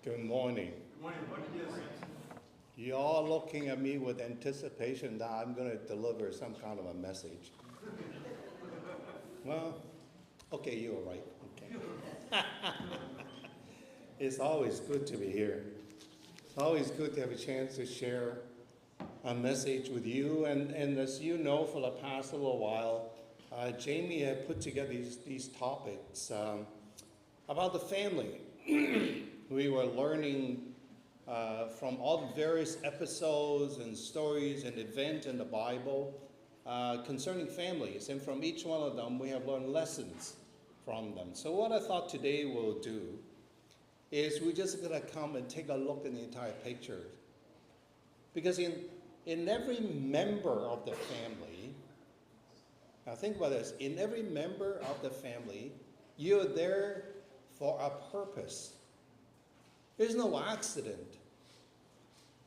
Good morning. Good morning, buddy. Yes. You're all looking at me with anticipation that I'm going to deliver some kind of a message. Well, okay, you were right. Okay. It's always good to be here. It's always good to have a chance to share a message with you. And as you know, for the past little while, Jamie had put together these topics about the family. We were learning from all the various episodes and stories and events in the Bible concerning families. And from each one of them, we have learned lessons from them. So what I thought today we'll do is we're just going to come and take a look at the entire picture. Because in every member of the family, now think about this, in every member of the family, you're there for a purpose. There's no accident.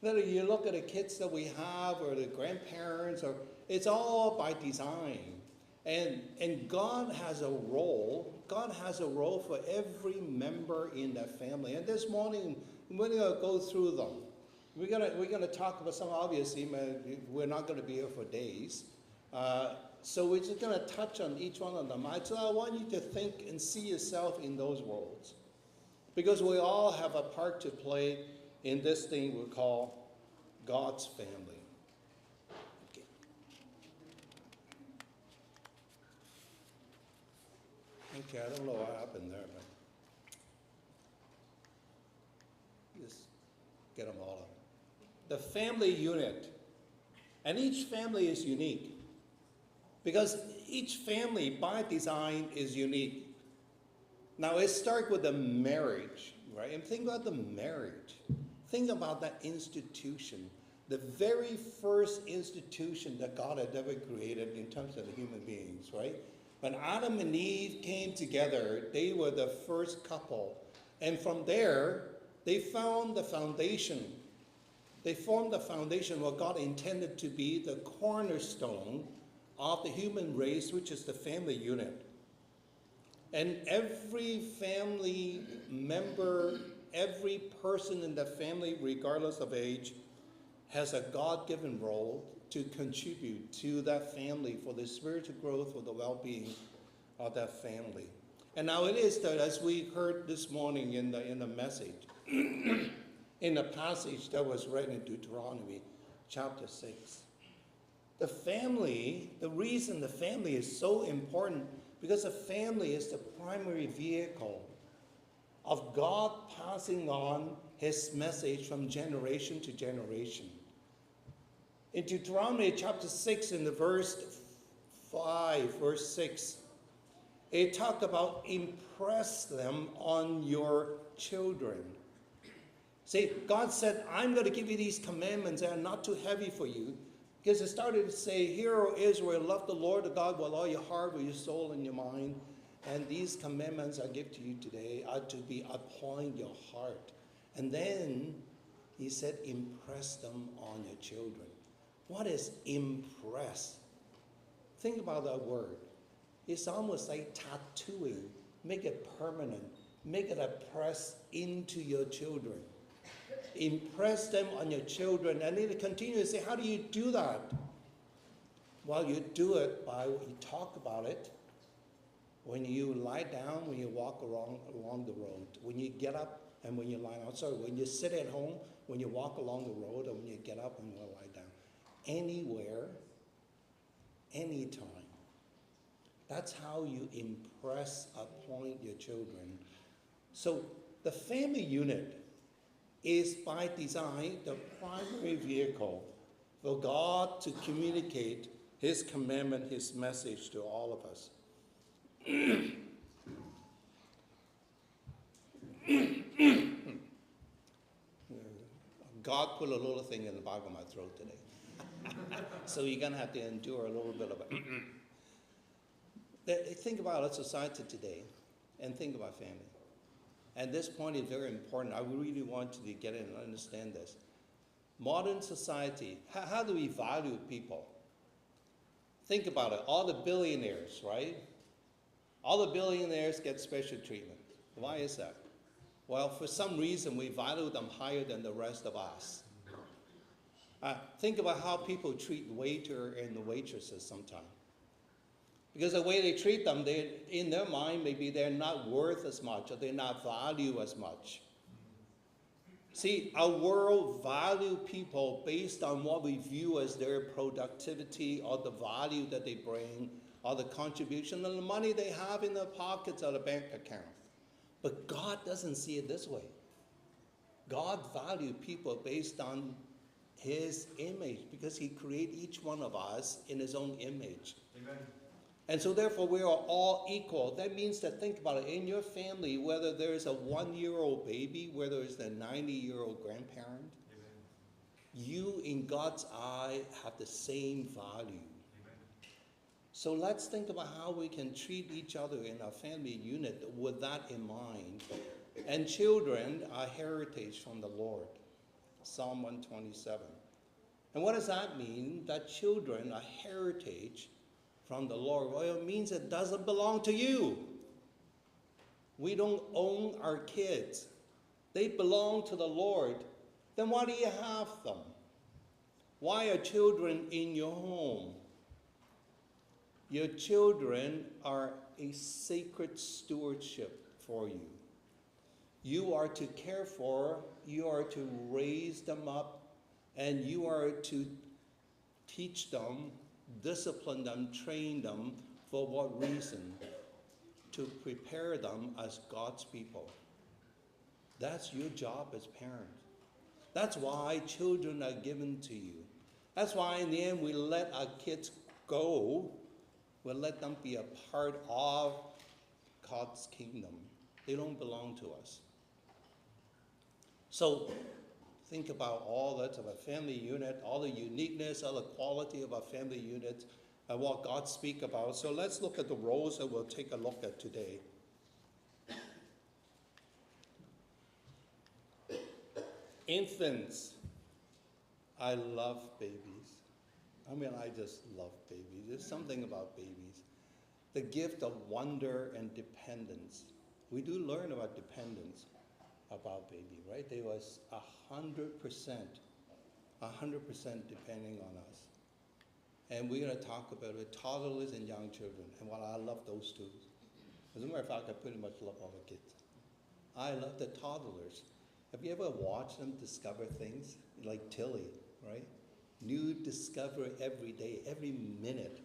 Whether you look at the kids that we have or the grandparents, or it's all by design. And God has a role. God has a role for every member in that family. And this morning, we're going to go through them. We're going to talk about some, obviously, we're not going to be here for days. So we're just going to touch on each one of them. So I want you to think and see yourself in those roles. Because we all have a part to play in this thing we call God's family. Okay. Okay, I don't know what happened there, but just get them all up. The family unit. And each family is unique. Because each family, by design, is unique. Now, let's start with the marriage, right? And think about the marriage. Think about that institution. The very first institution that God had ever created in terms of the human beings, right? When Adam and Eve came together, they were the first couple. And from there, they found the foundation. They formed the foundation what God intended to be the cornerstone of the human race, which is the family unit. And every family member, every person in the family, regardless of age, has a God-given role to contribute to that family for the spiritual growth, for the well-being of that family. And now it is that, as we heard this morning in the message, in the passage that was read in Deuteronomy chapter 6, the family, the reason the family is so important, because the family is the primary vehicle of God passing on his message from generation to generation. In Deuteronomy chapter 6, in the verse 6, it talked about impress them on your children. See, God said, I'm going to give you these commandments that are not too heavy for you. Because it started to say, Hear, O Israel, love the Lord the God with all your heart, with your soul, and your mind. And these commandments I give to you today are to be upon your heart. And then he said, impress them on your children. What is impress? Think about that word. It's almost like tattooing. Make it permanent. Make it a press into your children. Impress them on your children. And then it continues to say, how do you do that? Well, you do it by you talk about it. When you lie down, when you walk along the road, when you get up and when you lie down. Sorry, when you sit at home, when you walk along the road, or when you get up and you lie down. Anywhere, anytime. That's how you impress upon your children. So the family unit is by design the primary vehicle for God to communicate his commandment, his message to all of us. God put a little thing in the back of my throat today. So you're going to have to endure a little bit of it. Think about our society today and think about family. And this point is very important. I really want you to get in and understand this. Modern society, how do we value people? Think about it. All the billionaires, right? All the billionaires get special treatment. Why is that? Well, for some reason, we value them higher than the rest of us. Think about how people treat waiter and the waitresses sometimes. Because the way they treat them, in their mind, maybe they're not worth as much or they're not valued as much. See, our world value people based on what we view as their productivity or the value that they bring or the contribution and the money they have in their pockets or the bank account. But God doesn't see it this way. God values people based on his image because he created each one of us in his own image. Amen. And so therefore we are all equal. That means that, think about it, in your family, whether there's a 1-year-old baby, whether it's a 90-year-old grandparent, amen, you in God's eye have the same value. Amen. So let's think about how we can treat each other in our family unit with that in mind. And children are heritage from the Lord. Psalm 127. And what does that mean? That children are heritage from the Lord. Well, it means it doesn't belong to you. We don't own our kids. They belong to the Lord. Then why do you have them? Why are children in your home? Your children are a sacred stewardship for you. You are to care for, you are to raise them up, and you are to teach them, discipline them, train them. For what reason? To prepare them as God's people. That's your job as parents. That's why children are given to you. That's why in the end we let our kids go. We let them be a part of God's kingdom. They don't belong to us. So think about all that of a family unit, all the uniqueness, all the quality of a family unit, and what God speaks about. So let's look at the roles that we'll take a look at today. Infants. I love babies. I just love babies. There's something about babies. The gift of wonder and dependence. We do learn about dependence about baby, right? They was 100% depending on us. And we're going to talk about it, toddlers and young children. And what I love those two. As a matter of fact, I pretty much love all the kids. I love the toddlers. Have you ever watched them discover things? Like Tilly, right? New discovery every day, every minute.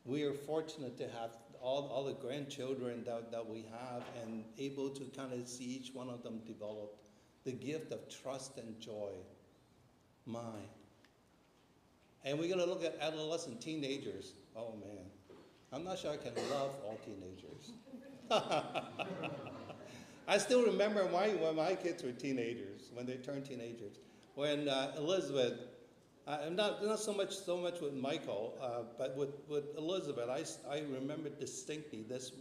We are fortunate to have all the grandchildren that we have and able to kind of see each one of them develop. The gift of trust and joy. And we're going to look at adolescent teenagers. Oh man, I'm not sure I can love all teenagers. I still remember when my kids were teenagers, when they turned teenagers. When Elizabeth, not so much with Michael, but with Elizabeth, I remember distinctly this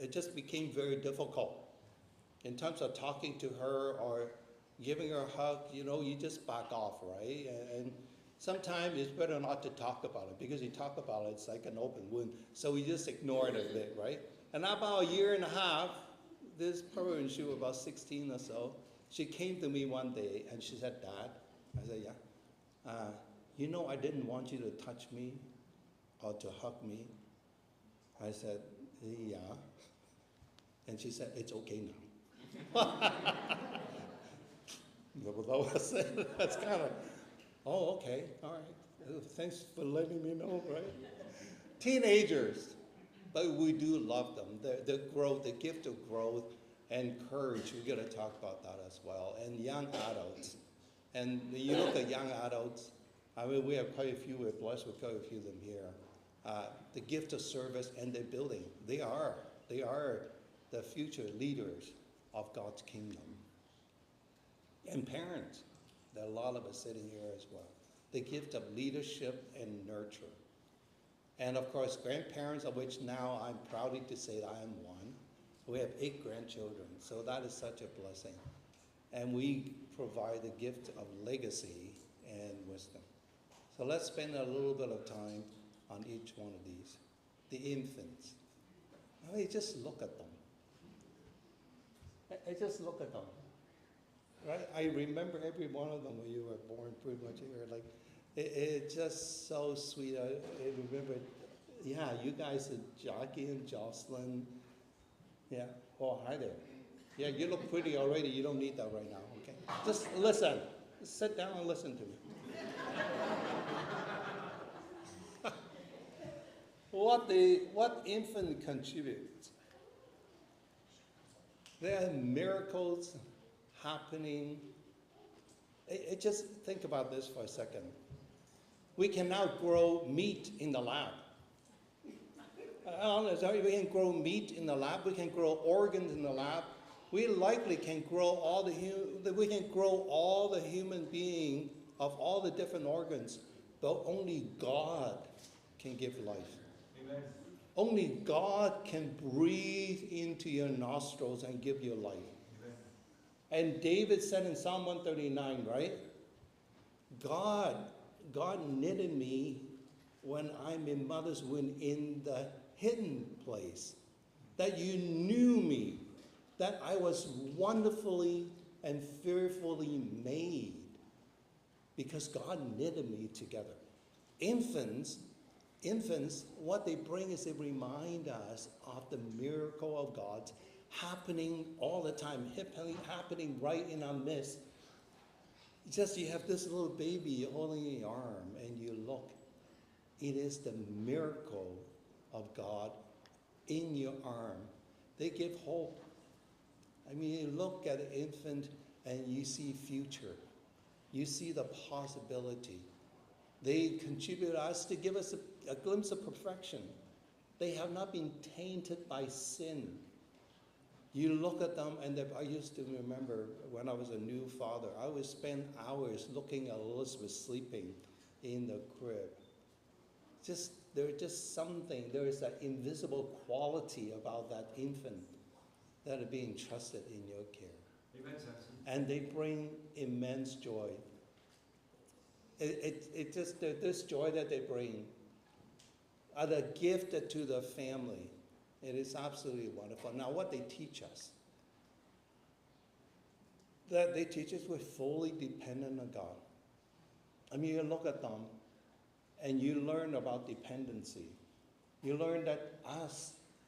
it just became very difficult in terms of talking to her or giving her a hug. You just back off, right? And sometimes it's better not to talk about it, because you talk about it, it's like an open wound. So we just ignore it a bit, right? And about a year and a half, this probably when she was about 16 or so, she came to me one day and she said, "Dad," I said, "Yeah. I didn't want you to touch me or to hug me." I said, "Yeah." And she said, "It's okay now." That's kind of, oh, okay, all right. Thanks for letting me know, right? Teenagers, but we do love them. The growth, the gift of growth and courage, we're going to talk about that as well. And young adults. And you look at young adults, we have quite a few, we're blessed with quite a few of them here. The gift of service and their building. They are the future leaders of God's kingdom. And parents, there are a lot of us sitting here as well. The gift of leadership and nurture. And of course, grandparents, of which now I'm proud to say that I am one. We have 8 grandchildren, so that is such a blessing. And we provide the gift of legacy and wisdom. So let's spend a little bit of time on each one of these. The infants. Just look at them. I just look at them. Right? I remember every one of them when you were born, pretty much. You were like, it's just so sweet. I remember, yeah, you guys are Jackie and Jocelyn. Yeah. Oh, hi there. Yeah, you look pretty already. You don't need that right now, okay? Just listen. Just sit down and listen to me. What infant contributes? There are miracles happening. Just think about this for a second. We can now grow meat in the lab. We can grow meat in the lab. We can grow organs in the lab. We likely can grow all the human being of all the different organs, but only God can give life. Amen. Only God can breathe into your nostrils and give you life. Amen. And David said in Psalm 139, right? God knitted me when I'm in mother's womb in the hidden place, that you knew me, that I was wonderfully and fearfully made, because God knitted me together. Infants, what they bring is they remind us of the miracle of God happening all the time, happening right in our midst. Just you have this little baby holding your arm and you look. It is the miracle of God in your arm. They give hope. I mean, you look at an infant and you see future. You see the possibility. They contribute us to give us a glimpse of perfection. They have not been tainted by sin. You look at them, and I used to remember when I was a new father, I would spend hours looking at Elizabeth sleeping in the crib. There's just something, there is that invisible quality about that infant that are being trusted in your care. Amen, Samson. And they bring immense joy. This joy that they bring are the gift to the family. It is absolutely wonderful. Now, what they teach us, that they teach us we're fully dependent on God. I mean, you look at them and you learn about dependency. You learn that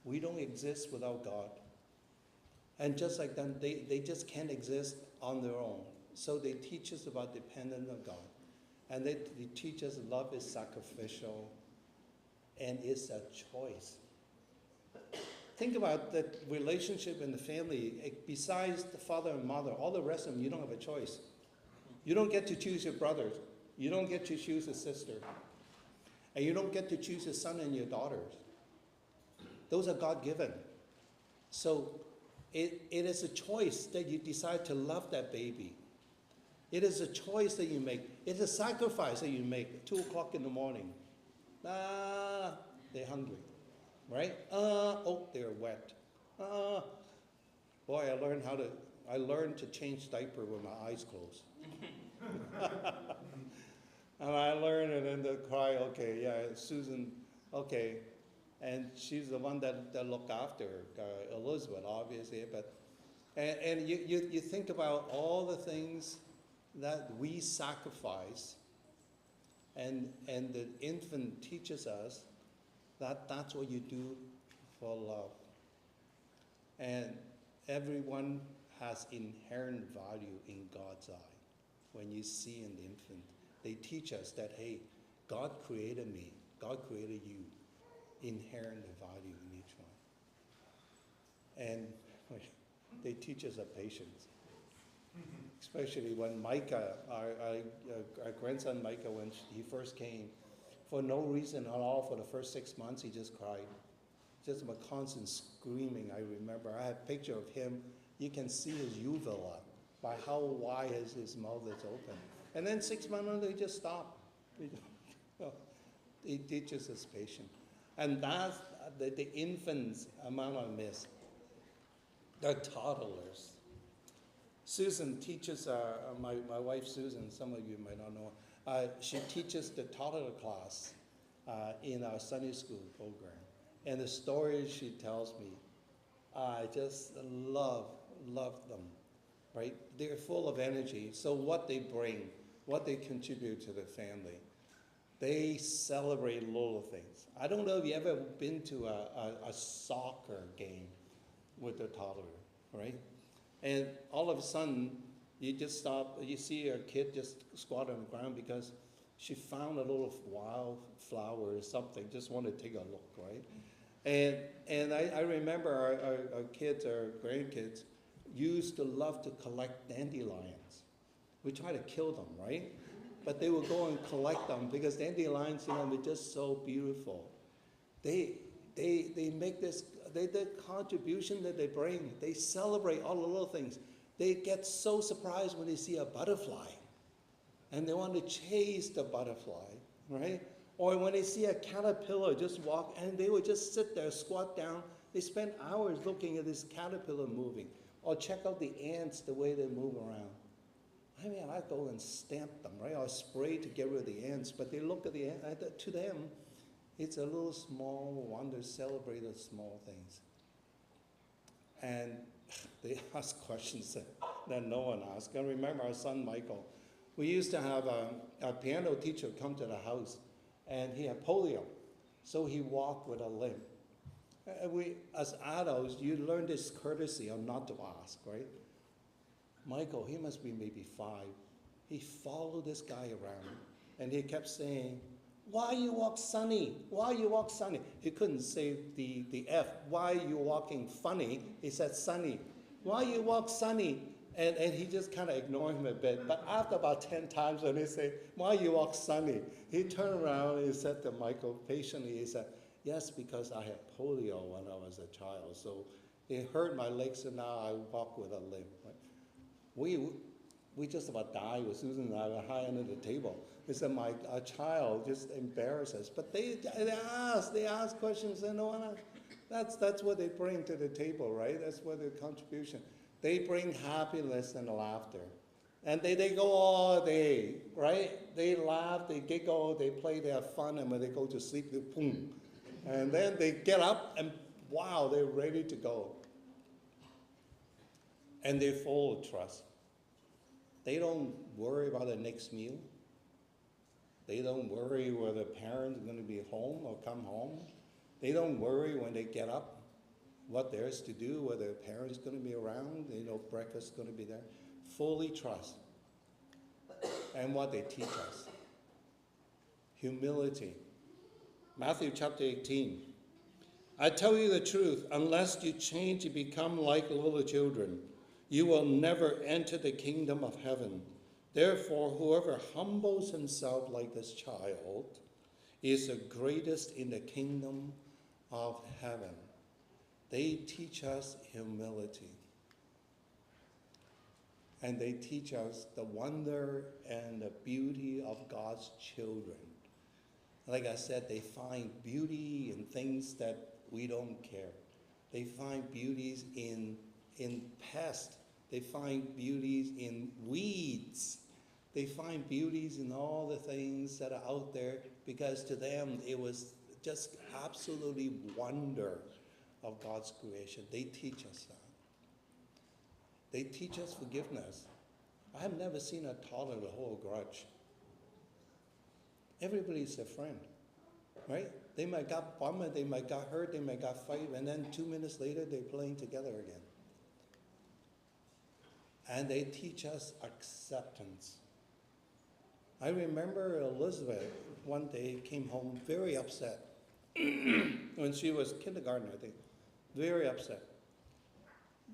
we don't exist without God. And just like them, they just can't exist on their own. So they teach us about dependence on God. And they teach us love is sacrificial and it's a choice. Think about the relationship in the family. Besides the father and mother, all the rest of them, you don't have a choice. You don't get to choose your brothers. You don't get to choose a sister. And you don't get to choose a son and your daughters. Those are God-given. So it is a choice that you decide to love that baby. It is a choice that you make. It's a sacrifice that you make at 2 o'clock in the morning. They're hungry, right? They're wet. Boy, I learned to change diaper with my eyes closed. And I learned and then they cry, okay, yeah, Susan, okay. And she's the one that looked after Elizabeth, obviously. And you think about all the things that we sacrifice, and the infant teaches us that that's what you do for love. And everyone has inherent value in God's eye. When you see an infant, they teach us that, hey, God created me, God created you, inherent value in each one. And they teach us patience. Especially when Micah, our grandson Micah, when he first came, for no reason at all, for the first 6 months, he just cried. Just a constant screaming, I remember. I have a picture of him. You can see his uvula by how wide his mouth is open. And then 6 months later, he just stopped. He teaches us patience. And that's the infants among our midst. They're toddlers. Susan teaches, my wife Susan, some of you might not know, she teaches the toddler class in our Sunday school program. And the stories she tells me, I just love love them, right? They're full of energy. So what they bring, what they contribute to the family, they celebrate little things. I don't know if you ever been to a soccer game with a toddler, right? And all of a sudden, you just stop, you see a kid just squat on the ground because she found a little wildflower or something, just want to take a look, right? And I remember our kids, our grandkids, used to love to collect dandelions. We try to kill them, right? But they would go and collect them because dandelions, were just so beautiful. They make this, the contribution that they bring, they celebrate all the little things. They get so surprised when they see a butterfly and they want to chase the butterfly, right? Or when they see a caterpillar just walk, and they would just sit there, squat down. They spend hours looking at this caterpillar moving. Or check out the ants, the way they move around. I mean, I go and stamp them, right? Or spray to get rid of the ants. But they look at the ants, to them, it's a little small wonder, celebrate the small things. And they ask questions that no one asks. I remember our son Michael. We used to have a piano teacher come to the house, and he had polio, so he walked with a limp. We, as adults, you learn this courtesy of not to ask, right? Michael, he must be maybe 5. He followed this guy around, and he kept saying, "Why you walk sunny? Why you walk sunny?" He couldn't say the F. Why you walking funny? He said sunny. Why you walk sunny? And he just kind of ignored him a bit. But after about 10 times when he say, "Why you walk sunny?" He turned around and he said to Michael patiently, he said, "Yes, because I had polio when I was a child. So it hurt my legs, and now I walk with a limp." Right? We just about died with Susan and I were high under the table. They said, a child just embarrassed us. But they ask questions, and no one asked. That's what they bring to the table, right? That's what their contribution. They bring happiness and laughter. And they go all day, right? They laugh, they giggle, they play, they have fun, and when they go to sleep, they boom. And then they get up, and wow, they're ready to go. And they're full of trust. They don't worry about the next meal. They don't worry whether the parents are going to be home or come home. They don't worry when they get up what there's to do, whether the parents are going to be around, breakfast is going to be there. Fully trust. And what they teach us. Humility. Matthew chapter 18. "I tell you the truth, unless you change and become like little children, you will never enter the kingdom of heaven. Therefore, whoever humbles himself like this child is the greatest in the kingdom of heaven." They teach us humility. And they teach us the wonder and the beauty of God's children. Like I said, they find beauty in things that we don't care. They find beauties in pests. They find beauties in weeds. They find beauties in all the things that are out there, because to them it was just absolutely wonder of God's creation. They teach us that. They teach us forgiveness. I have never seen a toddler hold a grudge. Everybody's a friend, right? They might got bummed, they might got hurt, they might got fight, and then 2 minutes later they're playing together again. And they teach us acceptance. I remember Elizabeth one day came home very upset when she was kindergarten, I think. Very upset.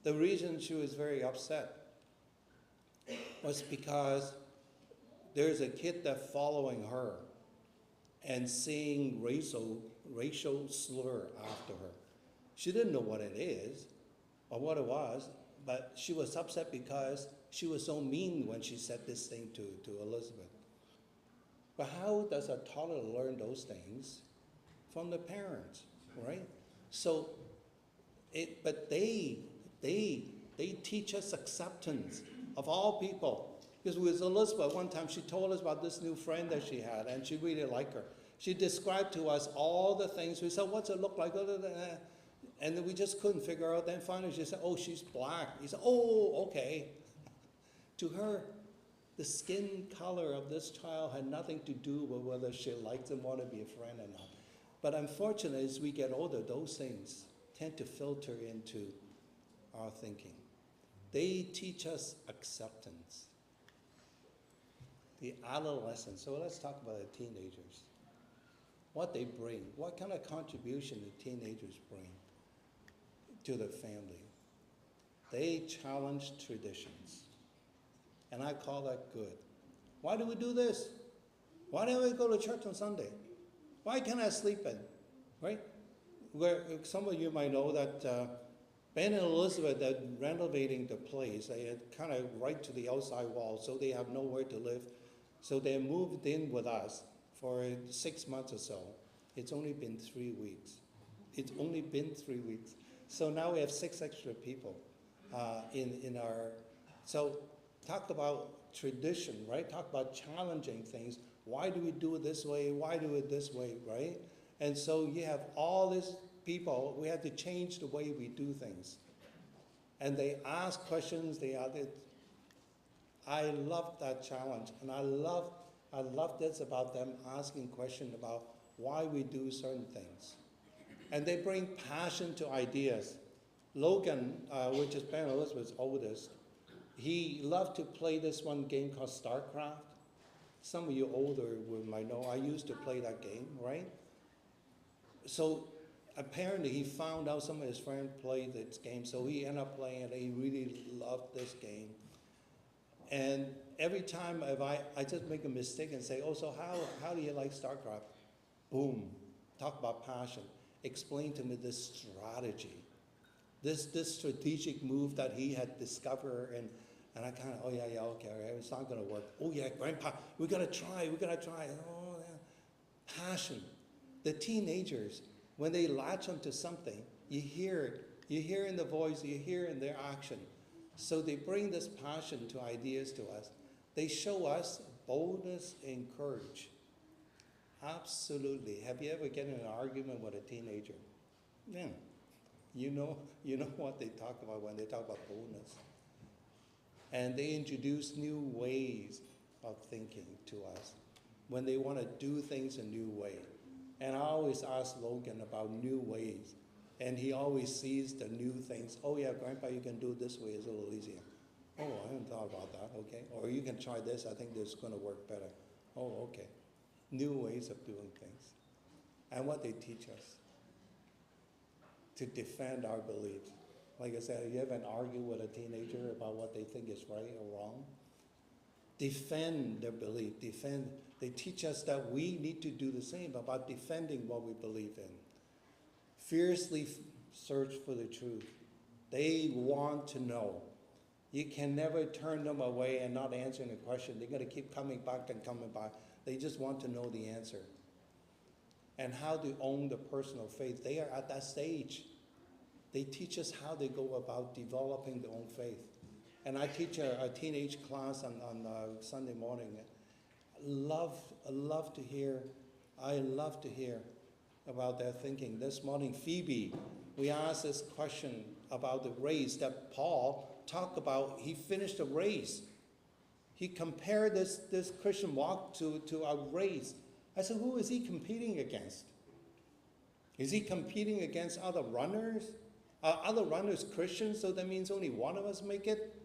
The reason she was very upset was because there's a kid that's following her and saying racial slur after her. She didn't know what it is or what it was, but she was upset because she was so mean when she said this thing to Elizabeth. But how does a toddler learn those things? From the parents, right? So, but they teach us acceptance of all people. Because with Elizabeth, one time she told us about this new friend that she had, and she really liked her. She described to us all the things. We said, "What's it look like?" And then we just couldn't figure out. Then finally she said, oh, she's black. He said, oh, okay. To her, the skin color of this child had nothing to do with whether she likes and want to be a friend or not. But unfortunately, as we get older, those things tend to filter into our thinking. They teach us acceptance. The adolescents, so let's talk about the teenagers. What they bring, what kind of contribution the teenagers bring to the family. They challenge traditions. And I call that good. Why do we do this? Why don't we go to church on Sunday? Why can't I sleep in? Right? Where some of you might know that Ben and Elizabeth are renovating the place. They had kind of right to the outside wall, so they have nowhere to live. So they moved in with us for 6 months or so. It's only been 3 weeks. It's only been 3 weeks. So now we have 6 extra people in our. So talk about tradition, right? Talk about challenging things. Why do we do it this way? Why do it this way, right? And so you have all these people. We have to change the way we do things. And they ask questions. I love that challenge, and I love this about them asking questions about why we do certain things. And they bring passion to ideas. Logan, which is Ben and Elizabeth's oldest, he loved to play this one game called StarCraft. Some of you older might know, I used to play that game, right? So apparently he found out some of his friends played this game, so he ended up playing it. He really loved this game. And every time if I just make a mistake and say, oh, so how do you like StarCraft? Boom, talk about passion. Explain to me this strategy, this strategic move that he had discovered, and I kind of, oh yeah, okay, it's not going to work. Oh yeah, Grandpa, we got to try. Oh yeah. Passion. The teenagers, when they latch onto something, you hear it. You hear in the voice, you hear in their action. So they bring this passion to ideas to us. They show us boldness and courage. Absolutely. Have you ever get in an argument with a teenager? Yeah. You know what they talk about when they talk about boldness. And they introduce new ways of thinking to us when they want to do things a new way. And I always ask Logan about new ways. And he always sees the new things. Oh yeah, Grandpa, you can do it this way. It's a little easier. Oh, I haven't thought about that. Okay. Or you can try this. I think this is going to work better. Oh, okay. New ways of doing things. And what they teach us. To defend our beliefs. Like I said, you ever argue with a teenager about what they think is right or wrong? Defend their belief. They teach us that we need to do the same about defending what we believe in. Fiercely search for the truth. They want to know. You can never turn them away and not answering a question. They're going to keep coming back and coming back. They just want to know the answer. And how to own the personal faith. They are at that stage. They teach us how they go about developing their own faith. And I teach a teenage class on Sunday morning. I love to hear about their thinking. This morning, Phoebe, we asked this question about the race that Paul talked about. He finished a race. He compared this Christian walk to a race. I said, who is he competing against? Is he competing against other runners? Are other runners Christians, so that means only one of us make it?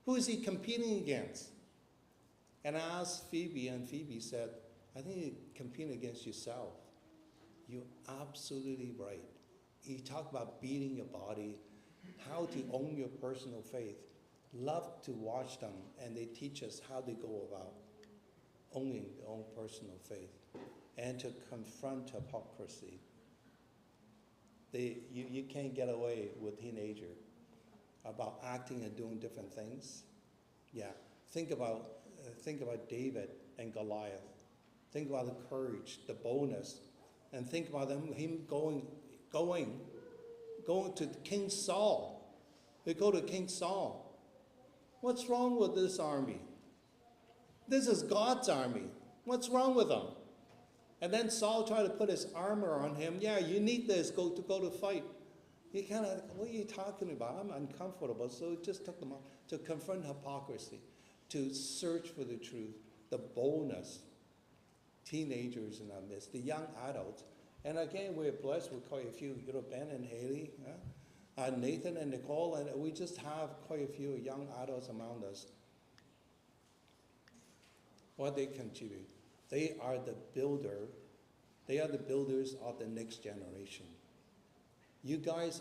Who is he competing against? And I asked Phoebe, and Phoebe said, I think you're competing against yourself. You're absolutely right. You talk about beating your body, how to own your personal faith. Love to watch them, and they teach us how they go about owning their own personal faith and to confront hypocrisy. You can't get away with teenager about acting and doing different things. Yeah, think about David and Goliath. Think about the courage, the boldness, and think about him going to King Saul. They go to King Saul. What's wrong with this army? This is God's army. What's wrong with them? And then Saul tried to put his armor on him. Yeah, you need this to go to fight. You kind of, what are you talking about? I'm uncomfortable. So it just took them to confront hypocrisy, to search for the truth, the boldness, teenagers in our midst, the young adults. And again, we're blessed with quite a few, Ben and Haley, Nathan and Nicole, and we just have quite a few young adults among us. What they contribute, they are the builders of the next generation. You guys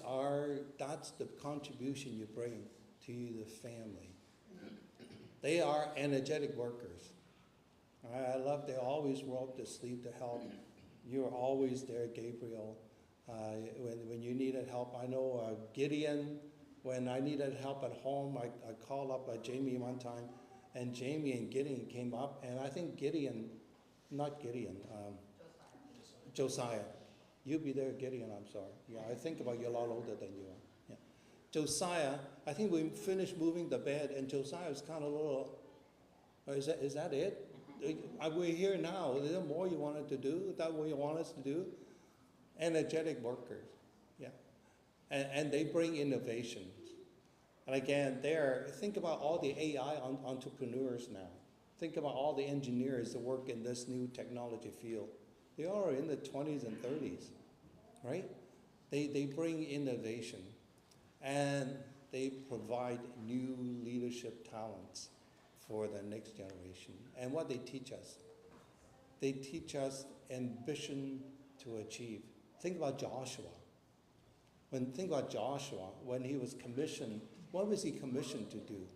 that's the contribution you bring to the family. They are energetic workers. I love they always roll up to sleep to help. You're always there, Gabriel. When you needed help, I know Gideon, when I needed help at home, I called up Jamie one time, and Jamie and Gideon came up, and I think Josiah. You be there, Gideon, I'm sorry. Yeah, I think about you a lot older than you are. Yeah. Josiah, I think we finished moving the bed, and Josiah was kind of a little, is that it? We're here now. Is there more you wanted to do? Is that what you want us to do? Energetic workers, yeah. And they bring innovations. And again, think about all the AI entrepreneurs now. Think about all the engineers that work in this new technology field. They are in the 20s and 30s, right? They bring innovation, and they provide new leadership talents for the next generation. And what they teach us ambition to achieve. Think about Joshua. When he was commissioned, what was he commissioned to do?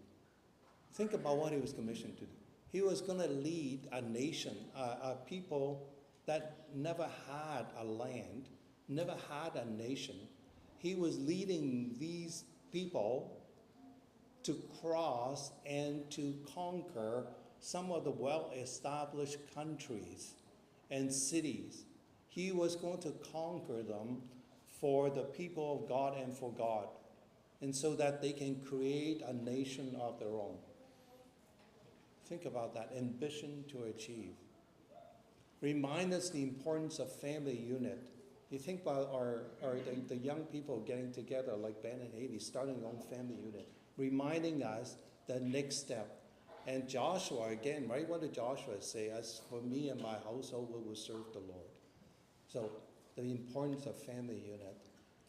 Think about what he was commissioned to do. He was going to lead a nation, a people that never had a land, never had a nation. He was leading these people to cross and to conquer some of the well-established countries and cities. He was going to conquer them for the people of God and for God, and so that they can create a nation of their own. Think about that, ambition to achieve. Remind us the importance of family unit. You think about the young people getting together, like Ben and Haley, starting their own family unit, reminding us the next step. And Joshua, again, right? What did Joshua say? As for me and my household, we will serve the Lord. So the importance of family unit.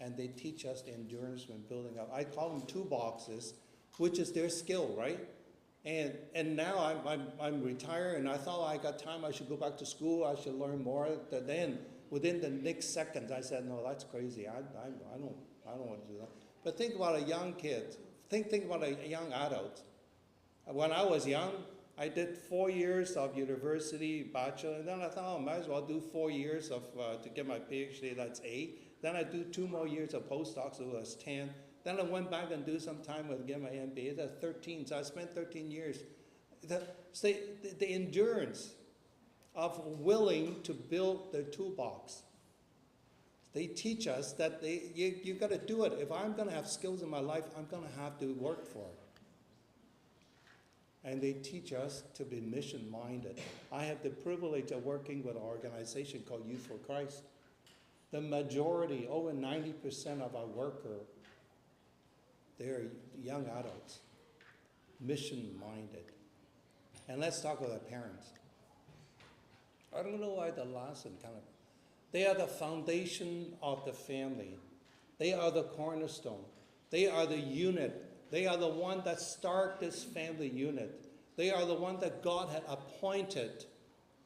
And they teach us the endurance when building up. I call them toolboxes, which is their skill, right? And now I'm retired, and I thought I got time. I should go back to school. I should learn more. But then within the next seconds, I said, no, that's crazy. I don't want to do that. But think about a young kid. Think about a young adult. When I was young, I did 4 years of university, bachelor, and then I thought, I might as well do 4 years of to get my PhD, that's 8. Then I do 2 more years of postdoc, so that's 10. Then I went back and do some time with get my MBA, that's 13. So I spent 13 years. The endurance of willing to build their toolbox. They teach us that you got to do it. If I'm going to have skills in my life, I'm going to have to work for it. And they teach us to be mission-minded. I have the privilege of working with an organization called Youth for Christ. The majority, over 90% of our workers, they're young adults, mission-minded. And let's talk about parents. I don't know why the last one they are the foundation of the family. They are the cornerstone. They are the unit. They are the one that start this family unit. They are the one that God had appointed.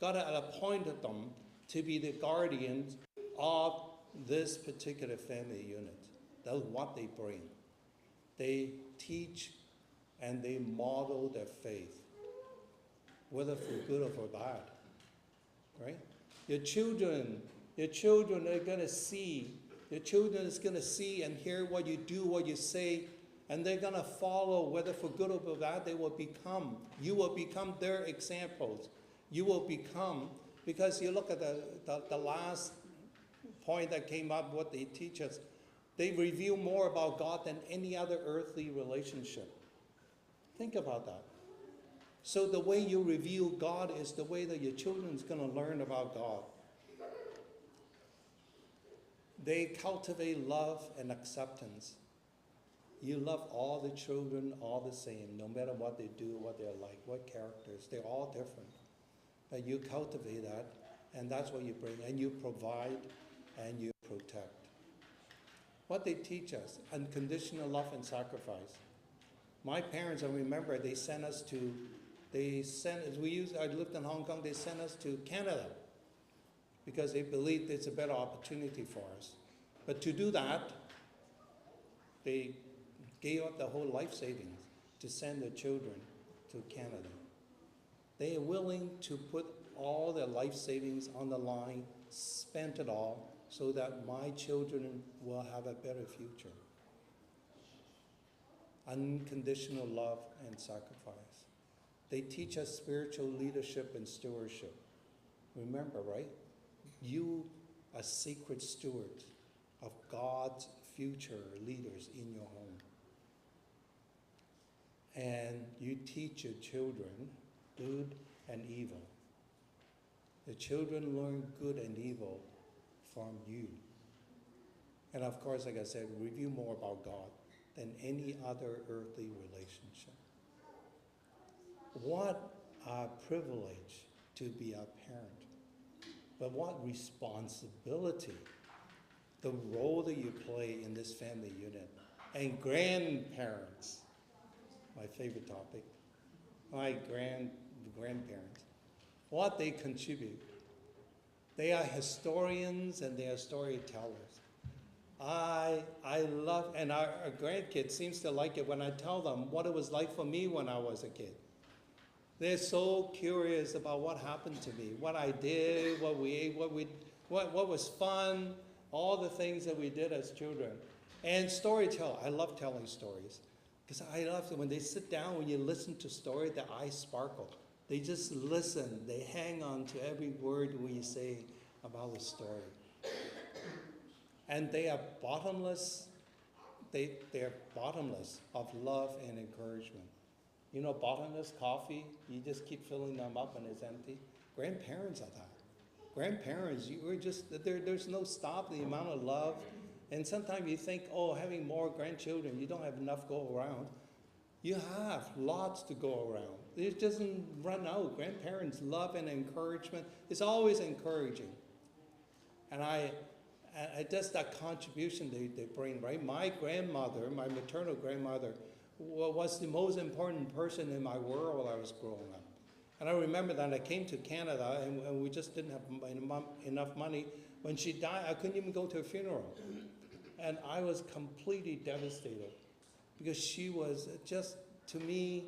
God had appointed them to be the guardians of this particular family unit. That's what they bring. They teach and they model their faith, whether for good or for bad, right? Your children are going to see. Your children is going to see and hear what you do, what you say, and they're going to follow, whether for good or for bad. You will become their examples. You will become, because you look at the last point that came up, what they teach us, they reveal more about God than any other earthly relationship. Think about that. So the way you reveal God is the way that your children is going to learn about God. They cultivate love and acceptance. You love all the children all the same, no matter what they do, what they're like, what characters. They're all different. But you cultivate that, and that's what you bring, and you provide and you protect. What they teach us, unconditional love and sacrifice. My parents, I remember, I lived in Hong Kong, they sent us to Canada because they believed it's a better opportunity for us. But to do that, they gave up the whole life savings to send their children to Canada. They are willing to put all their life savings on the line, spend it all, so that my children will have a better future. Unconditional love and sacrifice. They teach us spiritual leadership and stewardship. Remember, right? You are sacred stewards of God's future leaders in your home. And you teach your children good and evil. The children learn good and evil from you. And of course, like I said, review more about God than any other earthly relationship. What a privilege to be a parent. But what responsibility, the role that you play in this family unit. And grandparents, my favorite topic, my grandparents, what they contribute. They are historians and they are storytellers. I love, and our grandkids seems to like it when I tell them what it was like for me when I was a kid. They're so curious about what happened to me, what I did, what we ate, what was fun, all the things that we did as children. And storytelling, I love telling stories. Because I love it when they sit down, when you listen to story, their eyes sparkle. They just listen, they hang on to every word we say about the story. And they are bottomless, they're bottomless of love and encouragement. You know, bottomless coffee, you just keep filling them up and it's empty. Grandparents are that. Grandparents, there's no stop the amount of love. And sometimes you think, oh, having more grandchildren, you don't have enough go around. You have lots to go around. It doesn't run out. Grandparents' love and encouragement is always encouraging. And I just that contribution they bring, right? My grandmother, my maternal grandmother, was the most important person in my world while I was growing up. And I remember that I came to Canada and we just didn't have enough money. When she died, I couldn't even go to her funeral. And I was completely devastated because she was just, to me,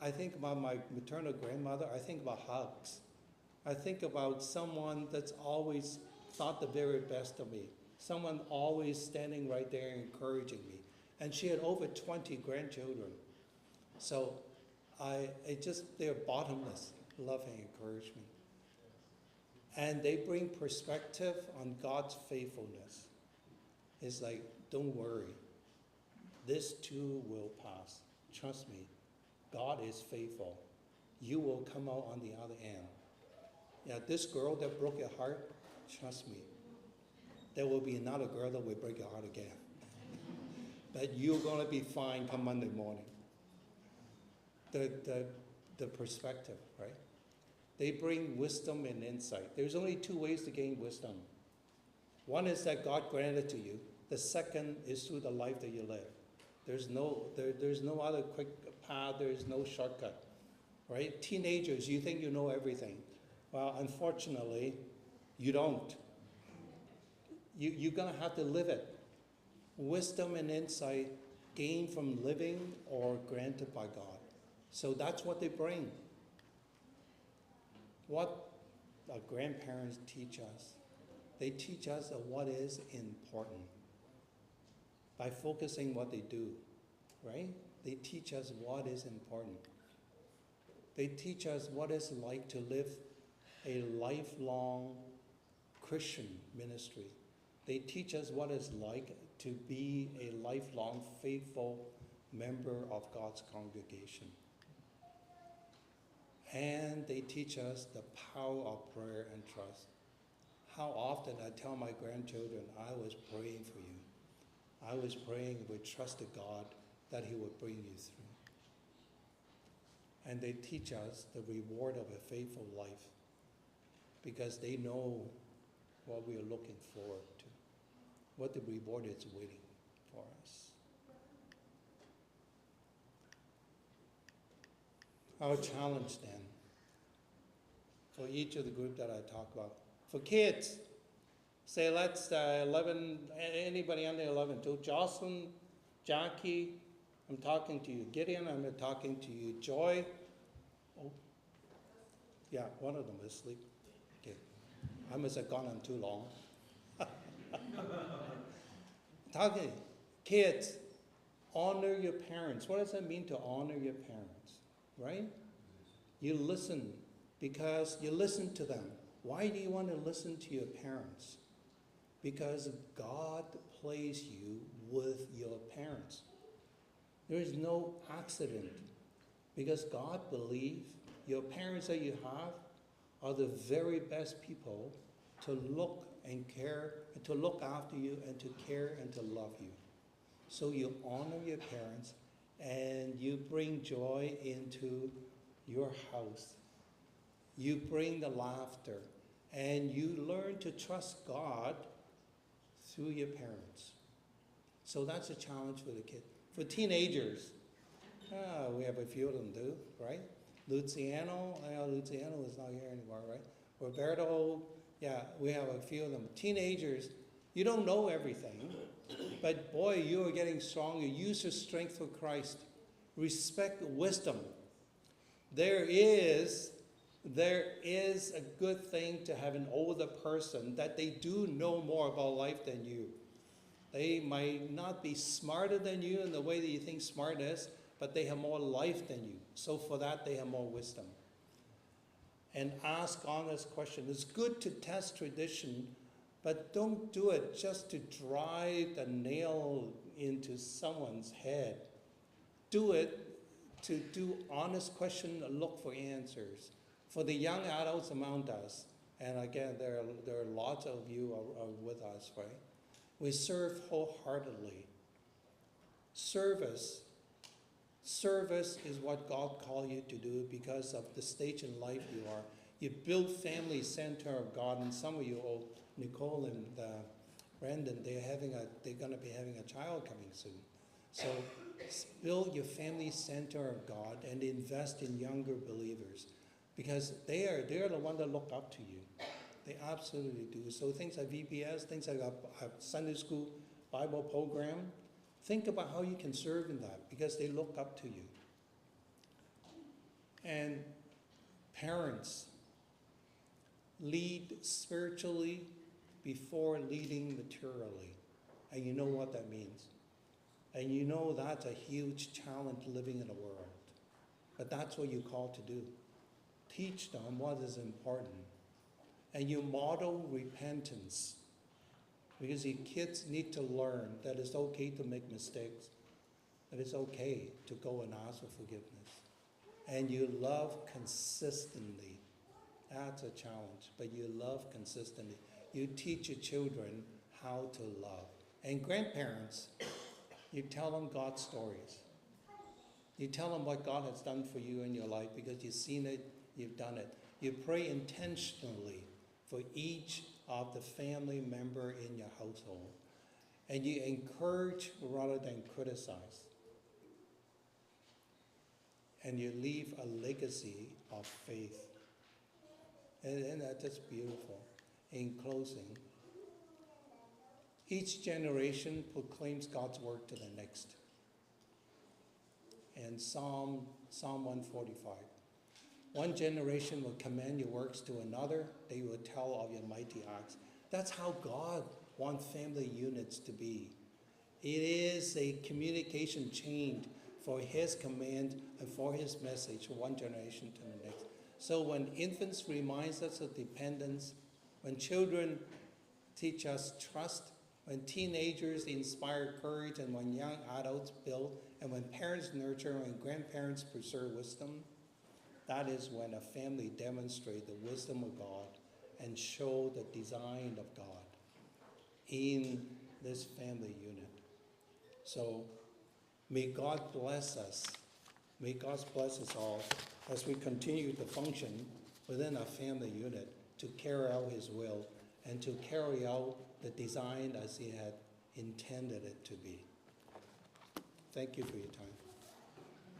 I think about my maternal grandmother, I think about hugs. I think about someone that's always thought the very best of me, someone always standing right there encouraging me. And she had over 20 grandchildren. So they're bottomless love and encouragement. And they bring perspective on God's faithfulness. It's like, don't worry. This too will pass. Trust me. God is faithful. You will come out on the other end. Yeah, this girl that broke your heart, trust me. There will be another girl that will break your heart again. But you're going to be fine come Monday morning. The perspective, right? They bring wisdom and insight. There's only two ways to gain wisdom. One is that God granted to you. The second is through the life that you live. There's no other quick path. There's no shortcut, right? Teenagers, you think you know everything. Well, unfortunately, you don't. You're going to have to live it. Wisdom and insight gained from living or granted by God. So that's what they bring. What our grandparents teach us. They teach us what is important by focusing what they do, right? They teach us what is important. They teach us what it's like to live a lifelong Christian ministry. They teach us what it's like to be a lifelong faithful member of God's congregation. And they teach us the power of prayer and trust. how often I tell my grandchildren, I was praying for you. I was praying with trusted God that He would bring you through. And they teach us the reward of a faithful life because they know what we are looking forward to, what the reward is waiting for us. Our challenge then, for each of the group that I talk about, for kids, say let's 11, anybody under 11, to Jocelyn, Jackie, I'm talking to you. Gideon, I'm talking to you. Joy, oh, yeah, one of them is asleep. Okay, I must have gone on too long. Talking, kids, honor your parents. What does that mean to honor your parents, right? You listen because you listen to them. Why do you want to listen to your parents? Because God placed you with your parents. There is no accident because God believes your parents that you have are the very best people to look and care, and to look after you and to care and to love you. So you honor your parents and you bring joy into your house. You bring the laughter and you learn to trust God through your parents. So that's a challenge for the kid. For teenagers, we have a few of them do, right? Luciano is not here anymore, right? Roberto, yeah, we have a few of them. Teenagers, you don't know everything, but boy, you are getting stronger. Use your strength for Christ. Respect wisdom. There is a good thing to have an older person that they do know more about life than you. They might not be smarter than you in the way that you think smart is, but they have more life than you. So for that, they have more wisdom. And ask honest questions. It's good to test tradition, but don't do it just to drive the nail into someone's head. Do it to do honest question and look for answers. For the young adults among us, and again, there are lots of you are with us, right? We serve wholeheartedly. Service is what God called you to do because of the stage in life you are. You build family center of God, and some of you, Nicole and Brandon, they're going to be having a child coming soon. So build your family center of God and invest in younger believers because they're the one that look up to you. They absolutely do. So things like VPS, things like a Sunday school Bible program, think about how you can serve in that because they look up to you. And parents, lead spiritually before leading materially. And you know what that means. And you know that's a huge challenge living in the world. But that's what you're called to do. Teach them what is important. And you model repentance. Because your kids need to learn that it's okay to make mistakes. That it's okay to go and ask for forgiveness. And you love consistently. That's a challenge. But you love consistently. You teach your children how to love. And grandparents, you tell them God's stories. You tell them what God has done for you in your life because you've seen it, you've done it. You pray intentionally for each of the family member in your household. And you encourage rather than criticize. And you leave a legacy of faith. And that's just beautiful. In closing, each generation proclaims God's word to the next. And Psalm 145. One generation will commend your works to another. They will tell of your mighty acts. That's how God wants family units to be. It is a communication chain for His command and for His message from one generation to the next. So when infants remind us of dependence, when children teach us trust, when teenagers inspire courage, and when young adults build, and when parents nurture and grandparents preserve wisdom, that is when a family demonstrates the wisdom of God and show the design of God in this family unit. So may God bless us. May God bless us all as we continue to function within our family unit to carry out His will and to carry out the design as He had intended it to be. Thank you for your time.